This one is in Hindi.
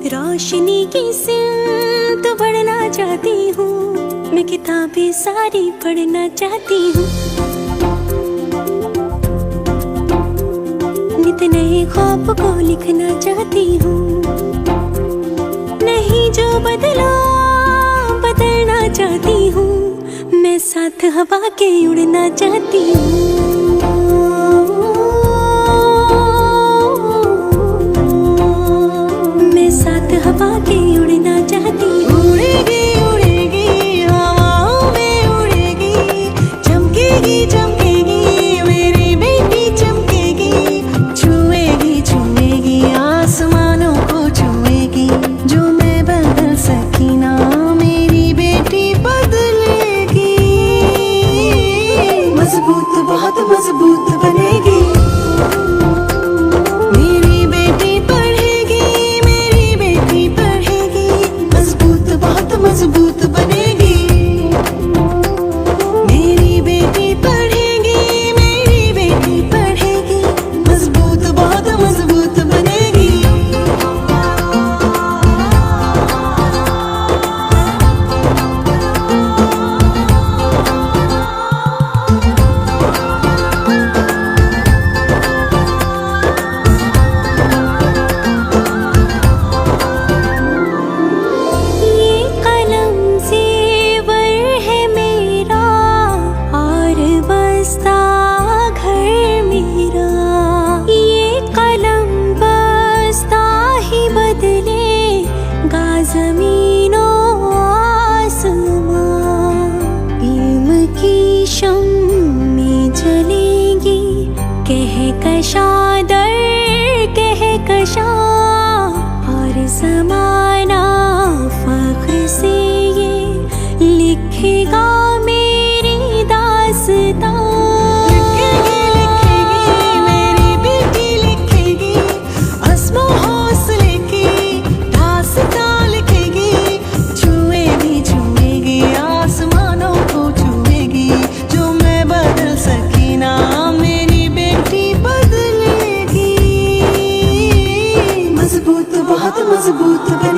रोशनी की सिमत बढ़ना चाहती हूँ, मैं किताबें सारी पढ़ना चाहती हूँ। नित नए ख्वाब को लिखना चाहती हूँ। नहीं जो बदला बदलना चाहती हूँ, मैं साथ हवा के उड़ना चाहती हूँ। हवा के उड़ना चाहती हूँ। उड़ेगी उड़ेगी हवाओं में उड़ेगी, चमकेगी चमकेगी मेरी बेटी चमकेगी, छुएगी छुएगी आसमानों को छुएगी, जो मैं बदल सकी ना मेरी बेटी बदलेगी। मजबूत बहुत मजबूत बनेगी। मजबूत बनेगी मेरी बेटी पढ़ेगी, मेरी बेटी पढ़ेगी, मजबूत बहुत मजबूत बनेगी। ज़मीनों आसमां इल्म की शम्में जलेंगी, कहकशा दर कहकशा, और ज़माना फ़ख्र से ये लिखेगा मेरी दास्तां। बहुत मजबूत बने।